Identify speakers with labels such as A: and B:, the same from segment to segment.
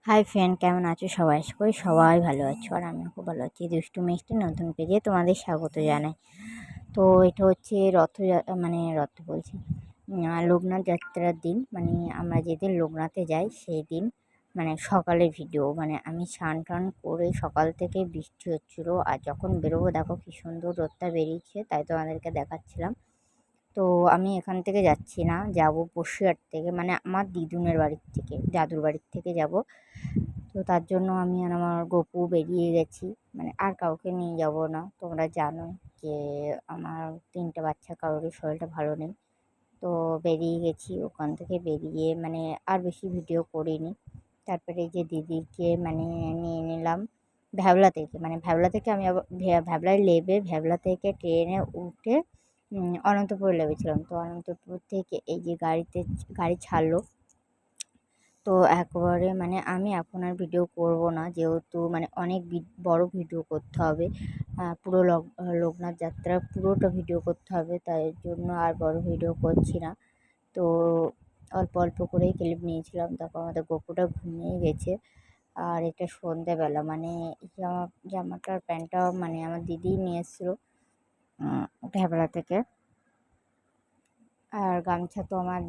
A: Hi friend, কেমন আছো সবাই? আশা করি সবাই ভালো আছো আর আমিও খুব ভালো আছি। দুষ্টু মিষ্টি নতুন পেজে তোমাদের স্বাগত জানাই। তো এটা হচ্ছে রথ বলছি, লোকনাথ যাত্রার দিন, মানে আমরা যেদিন লোকনাথে যাই সেই দিন, মানে সকালের ভিডিও। মানে আমি স্নান টান করে সকাল থেকে বৃষ্টি হচ্ছিলো, আর যখন বেরোবো দেখো কি সুন্দর রোদটা বেরিয়েছে, তাই তোমাদেরকে দেখাচ্ছিলাম। তো আমি এখান থেকে যাচ্ছি না, যাব বসিরহাট থেকে, মানে আমার দিদুনের বাড়ির থেকে, দাদুর বাড়ির থেকে যাব। তো তার জন্য আমি আর আমার গপু বেরিয়ে গেছি, মানে আর কাউকে নিয়ে যাব না। তোমরা জানো যে আমার 3টে বাচ্চা, কারোরই শরীরটা ভালো নেই। তো বেরিয়ে গেছি, ওখান থেকে বেরিয়ে মানে আর বেশি ভিডিও করিনি। তারপরে এই যে দিদিকে মানে নিয়ে নিলাম ভ্যাবলা থেকে, মানে ভ্যাবলা থেকে আমি আবার ভ্যাবলায় নেবে, ভ্যাবলা থেকে ট্রেনে উঠে অনন্তপুর নেমেছিলাম। তো অনন্তপুর থেকে এই যে গাড়ি ছাড়লো। তো একবারে মানে আমি এখন আর ভিডিও করব না, যেহেতু মানে অনেক বড় ভিডিও করতে হবে। পুরো লোকনাথ যাত্রা পুরোটা ভিডিও করতে হবে, তাই জন্য আর বড় ভিডিও করছি না। তো অল্প অল্প করেই ক্লিপ নিয়েছিলাম। তারপর আমাদের গপুটা ঘুমিয়ে গেছে। আর এটা সন্ধেবেলা, মানে জামাটার প্যান্টটা মানে আমার দিদি নিয়ে এসেছিলো ঢাবলা থেকে। আর গামছা তো আমার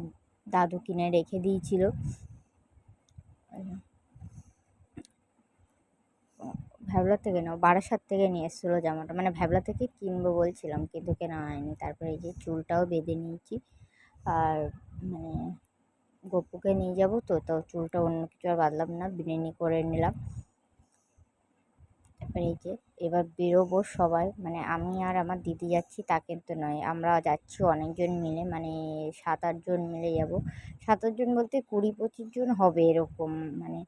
A: দাদু কিনে রেখে দিয়েছিল। ভ্যাবলা থেকে না, বারাসাত থেকে নিয়ে এসেছিলো জামাটা, মানে ভ্যাবলা থেকে কিনবো বলছিলাম কিন্তু কেনা হয়নি। তারপরে এই যে চুলটাও বেঁধে নিয়েছি। আর মানে গপুকে নিয়ে যাবো, তো তাও চুলটা অন্য কিছু আর বাঁধলাম না, বিনুনি করে নিলাম। তারপরে এই যে এবার বেরোবো সবাই, মানে আমি আর আমার দিদি যাচ্ছি তা কিন্তু নয়, আমরা যাচ্ছি অনেকজন মিলে, মানে 7-8 জন মিলে যাব। 7-8 জন বলতে 20-25 জন হবে এরকম। মানে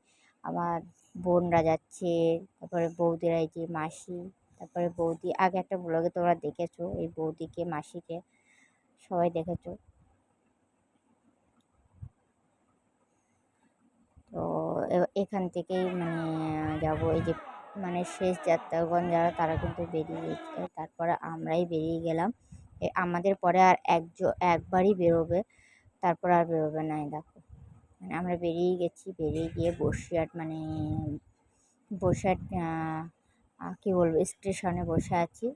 A: আমার বোনরা যাচ্ছে, তারপরে বৌদিরা, এই যে মাসি, তারপরে বৌদি, আগে একটা ব্লগে তোমরা দেখেছো এই বৌদিকে মাসিকে, সবাই দেখেছো। তো এখান থেকেই মানে যাব, এই যে মানে শেষ যাত্রাগণ যারা তারা কিন্তু বেরিয়ে গেছে, তারপরে আমরাই বেরিয়ে গেলাম। আমাদের পরে আর একবারই বেরোবে, তারপর আর বেরোবে না। এই দেখো মানে আমরা বেরিয়ে গেছি, বেরিয়ে গিয়ে বসিরহাট মানে বসিরহাট কী বলবো, স্টেশনে বসে আছি।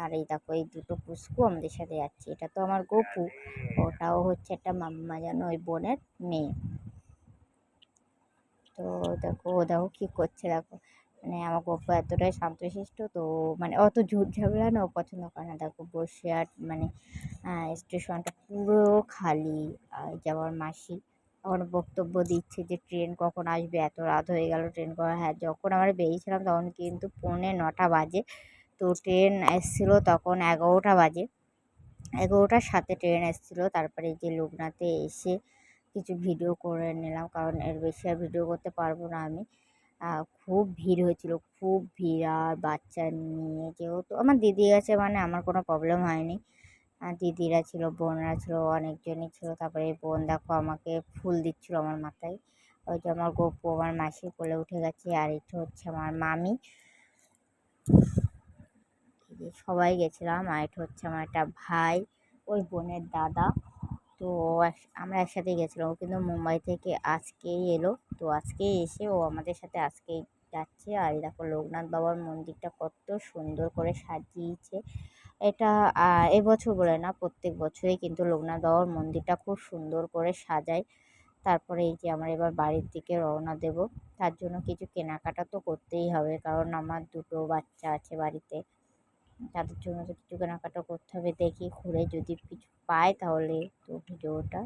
A: আর এই দেখো এই দুটো পুষ্কু আমাদের সাথে যাচ্ছে, এটা তো আমার গপু, ওটাও হচ্ছে একটা মাম্মা জানো ওই বোনের মেয়ে। তো দেখো ও দেখো কী করছে, দেখো মানে আমার গপ্প এতটাই শান্তশিষ্ট, তো মানে অত ঝুট ঝামেলা না ও পছন্দ করে না। দেখো বসিরহাট মানে স্টেশনটা পুরো খালি। আর যে আমার মাসি এখন বক্তব্য দিচ্ছে যে ট্রেন কখন আসবে, এত রাত হয়ে গেল ট্রেন কখন। হ্যাঁ, যখন আমরা বেরিয়েছিলাম তখন কিন্তু 9:45 বাজে, তো ট্রেন এসেছিলো তখন 11টা বাজে, 11টার সাথে ট্রেন এসেছিলো। তারপরে যে লোকনাথে এসে কিছু ভিডিও করে নিলাম, কারণ এর বেশি আর ভিডিও করতে পারবো না আমি। খুব ভিড় হয়েছিল, খুব ভিড়। আর বাচ্চা নিয়ে যেহেতু আমার দিদি গেছে, মানে আমার কোনো প্রবলেম হয়নি। দিদিরা ছিল, বোনরা ছিল, অনেকজনই ছিল। তারপরে এই বোন দেখো আমাকে ফুল দিচ্ছিল আমার মাথায়। ওই যে আমার গপু আমার মাসি কোলে উঠে গেছে, আর এটা হচ্ছে আমার মামি। সবাই গেছিলাম। আর এটা হচ্ছে আমার একটা ভাই, ওই বোনের দাদা। তো আমরা একসাথেই গেছিলাম। ও কিন্তু মুম্বাই থেকে আজকেই এলো, তো আজকেই এসে ও আমাদের সাথে আজকেই যাচ্ছে। আর এই দেখো লোকনাথ বাবার মন্দিরটা কত সুন্দর করে সাজিয়েছে। এটা এবছর বলে না, প্রত্যেক বছরই কিন্তু লোকনাথ বাবার মন্দিরটা খুব সুন্দর করে সাজায়। তারপরে এই যে আমরা এবার বাড়ির দিকে রওনা দেব। তার জন্য কিছু কেনাকাটা তো করতেই হবে, কারণ আমার দুটো বাচ্চা আছে বাড়িতে, তাদের জন্য তো কিছু কেনাকাটা করতে হবে। দেখি ঘুরে যদি কিছু পাই তাহলে তো ভিডিওটা